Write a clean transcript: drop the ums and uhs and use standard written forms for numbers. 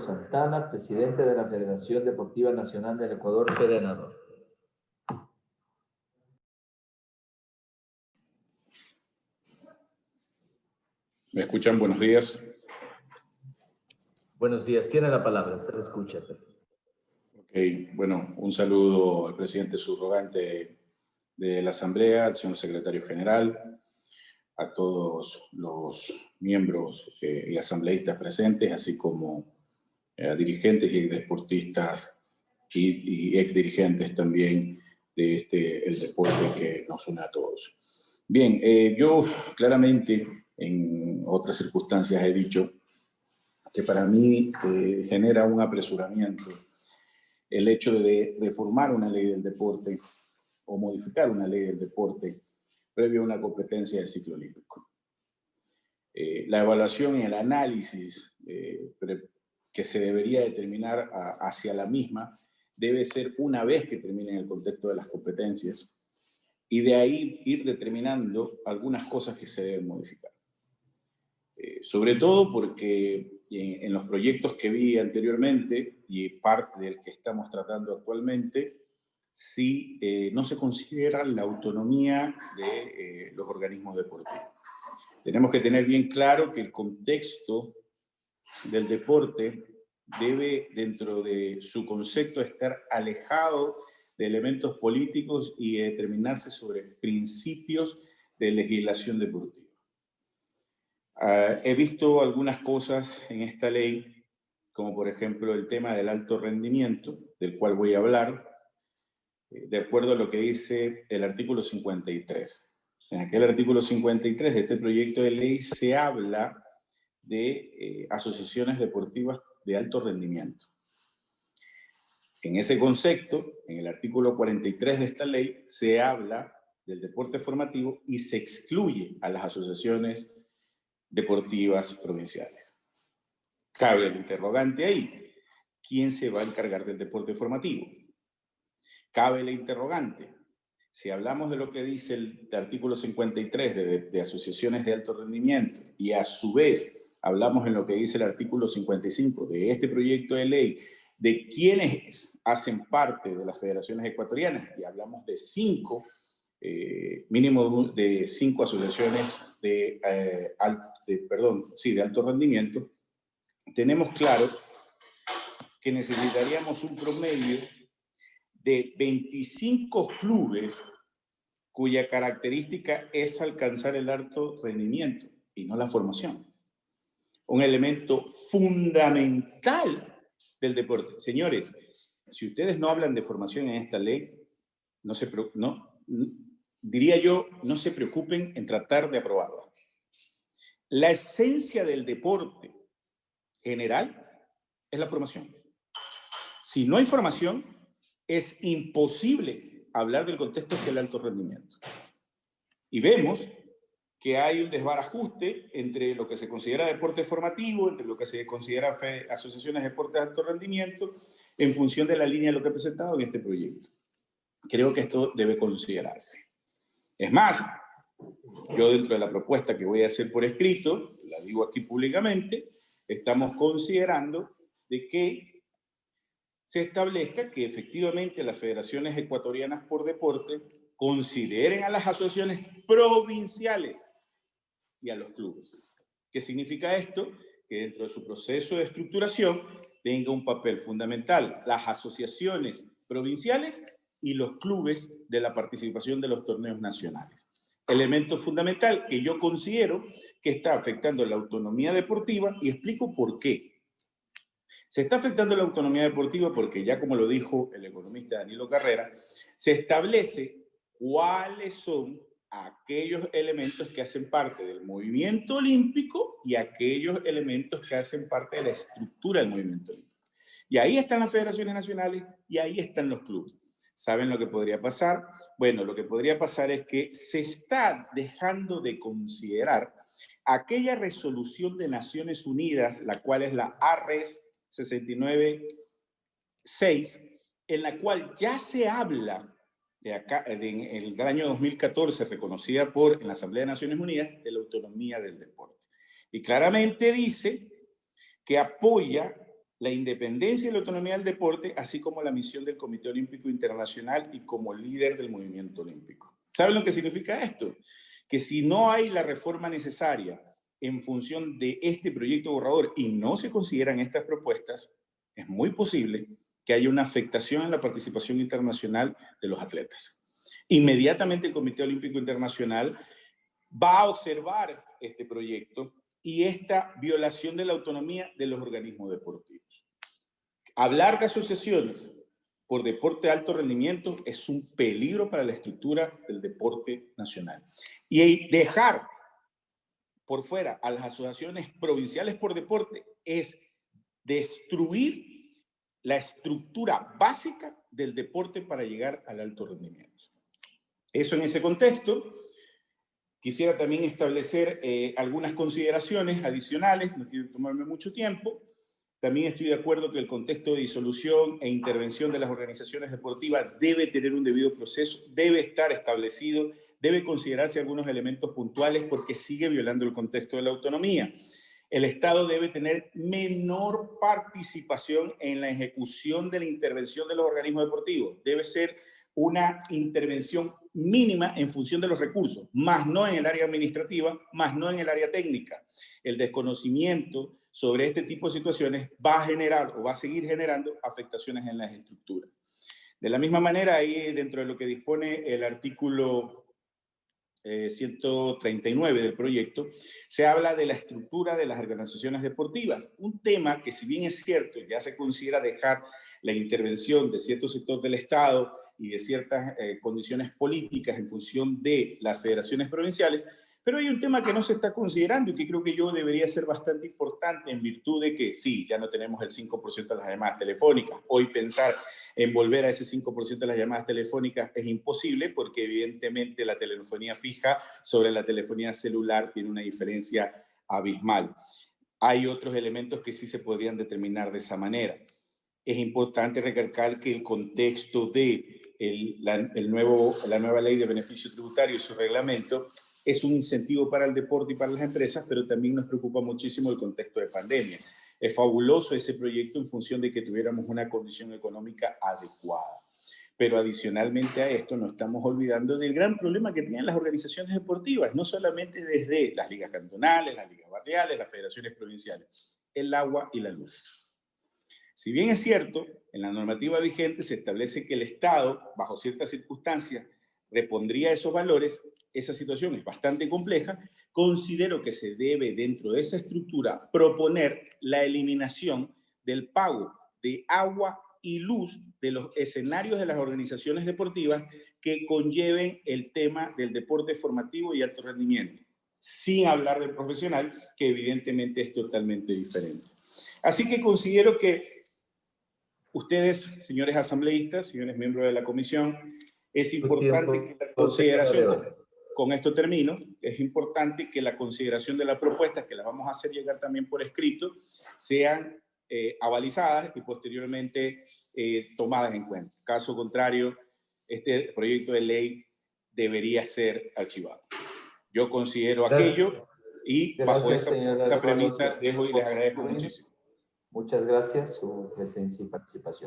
Carlos Santana, presidente de la Federación Deportiva Nacional del Ecuador, FEDENADOR. ¿Me escuchan? Buenos días. Buenos días. Tiene la palabra, se le escucha. Ok, bueno, un saludo al presidente subrogante de la Asamblea, al señor secretario general, a todos los miembros y asambleístas presentes, así como a dirigentes y deportistas y exdirigentes también de el deporte que nos une a todos. Bien, yo claramente en otras circunstancias he dicho que para mí genera un apresuramiento el hecho de reformar una ley del deporte o modificar una ley del deporte previo a una competencia de ciclo olímpico. La evaluación y el análisis que se debería determinar hacia la misma debe ser una vez que termine en el contexto de las competencias y de ahí ir determinando algunas cosas que se deben modificar. Sobre todo porque en los proyectos que vi anteriormente y parte del que estamos tratando actualmente, sí no se considera la autonomía de los organismos deportivos. Tenemos que tener bien claro que el contexto del deporte debe, dentro de su concepto, estar alejado de elementos políticos y determinarse sobre principios de legislación deportiva. He visto algunas cosas en esta ley, como por ejemplo el tema del alto rendimiento, del cual voy a hablar, de acuerdo a lo que dice el artículo 53. En aquel artículo 53 de este proyecto de ley se habla de asociaciones deportivas de alto rendimiento. En ese concepto, en el artículo 43 de esta ley, se habla del deporte formativo y se excluye a las asociaciones deportivas provinciales. Cabe el interrogante ahí, ¿quién se va a encargar del deporte formativo? Cabe el interrogante, si hablamos de lo que dice el artículo 53 de asociaciones de alto rendimiento y a su vez hablamos en lo que dice el artículo 55 de este proyecto de ley de quienes hacen parte de las federaciones ecuatorianas y hablamos de mínimo de 5 asociaciones de alto rendimiento, tenemos claro que necesitaríamos un promedio de 25 clubes cuya característica es alcanzar el alto rendimiento y no la formación. Un elemento fundamental del deporte. Señores, si ustedes no hablan de formación en esta ley, diría yo, no se preocupen en tratar de aprobarla. La esencia del deporte general es la formación. Si no hay formación, es imposible hablar del contexto hacia el alto rendimiento. Y vemos que hay un desbarajuste entre lo que se considera deporte formativo, entre lo que se considera asociaciones de deporte de alto rendimiento, en función de la línea de lo que he presentado en este proyecto. Creo que esto debe considerarse. Es más, yo dentro de la propuesta que voy a hacer por escrito, la digo aquí públicamente, estamos considerando de que se establezca que efectivamente las federaciones ecuatorianas por deporte consideren a las asociaciones provinciales y a los clubes. ¿Qué significa esto? Que dentro de su proceso de estructuración tenga un papel fundamental las asociaciones provinciales y los clubes de la participación de los torneos nacionales. Elemento fundamental que yo considero que está afectando la autonomía deportiva y explico por qué. Se está afectando la autonomía deportiva porque ya como lo dijo el economista Danilo Carrera, se establece cuáles son aquellos elementos que hacen parte del movimiento olímpico y aquellos elementos que hacen parte de la estructura del movimiento olímpico. Y ahí están las federaciones nacionales y ahí están los clubes. ¿Saben lo que podría pasar? Bueno, lo que podría pasar es que se está dejando de considerar aquella resolución de Naciones Unidas, la cual es la ARES 69.6, en la cual ya se habla en el año 2014, reconocida en la Asamblea de Naciones Unidas, de la autonomía del deporte. Y claramente dice que apoya la independencia y la autonomía del deporte, así como la misión del Comité Olímpico Internacional y como líder del movimiento olímpico. ¿Saben lo que significa esto? Que si no hay la reforma necesaria en función de este proyecto borrador y no se consideran estas propuestas, es muy posible que haya una afectación en la participación internacional de los atletas. Inmediatamente el Comité Olímpico Internacional va a observar este proyecto y esta violación de la autonomía de los organismos deportivos. Hablar de asociaciones por deporte de alto rendimiento es un peligro para la estructura del deporte nacional. Y dejar por fuera a las asociaciones provinciales por deporte es destruir la estructura básica del deporte para llegar al alto rendimiento. Eso en ese contexto. Quisiera también establecer algunas consideraciones adicionales, no quiero tomarme mucho tiempo. También estoy de acuerdo que el contexto de disolución e intervención de las organizaciones deportivas debe tener un debido proceso, debe estar establecido, debe considerarse algunos elementos puntuales porque sigue violando el contexto de la autonomía. El Estado debe tener menor participación en la ejecución de la intervención de los organismos deportivos. Debe ser una intervención mínima en función de los recursos, más no en el área administrativa, más no en el área técnica. El desconocimiento sobre este tipo de situaciones va a generar o va a seguir generando afectaciones en las estructuras. De la misma manera, ahí dentro de lo que dispone el artículo 139 del proyecto, se habla de la estructura de las organizaciones deportivas. Un tema que, si bien es cierto, ya se considera dejar la intervención de cierto sector del Estado y de ciertas condiciones políticas en función de las federaciones provinciales, pero hay un tema que no se está considerando y que creo que yo debería ser bastante importante en virtud de que sí, ya no tenemos el 5% de las llamadas telefónicas. Hoy pensar en volver a ese 5% de las llamadas telefónicas es imposible porque evidentemente la telefonía fija sobre la telefonía celular tiene una diferencia abismal. Hay otros elementos que sí se podrían determinar de esa manera. Es importante recalcar que el contexto de la nueva ley de beneficio tributario y su reglamento es un incentivo para el deporte y para las empresas, pero también nos preocupa muchísimo el contexto de pandemia. Es fabuloso ese proyecto en función de que tuviéramos una condición económica adecuada. Pero adicionalmente a esto nos estamos olvidando del gran problema que tienen las organizaciones deportivas, no solamente desde las ligas cantonales, las ligas barriales, las federaciones provinciales, el agua y la luz. Si bien es cierto, en la normativa vigente se establece que el Estado, bajo ciertas circunstancias, repondría esos valores, esa situación es bastante compleja. Considero que se debe, dentro de esa estructura, proponer la eliminación del pago de agua y luz de los escenarios de las organizaciones deportivas que conlleven el tema del deporte formativo y alto rendimiento, sin hablar del profesional, que evidentemente es totalmente diferente. Así que considero que ustedes, señores asambleístas, señores miembros de la comisión, es importante que la consideración, con esto termino, es importante que la consideración de las propuestas, que las vamos a hacer llegar también por escrito, sean avalizadas y posteriormente tomadas en cuenta. Caso contrario, este proyecto de ley debería ser archivado. Yo considero aquello y bajo esa premisa dejo y les agradezco muchísimo. Muchas gracias su presencia y participación.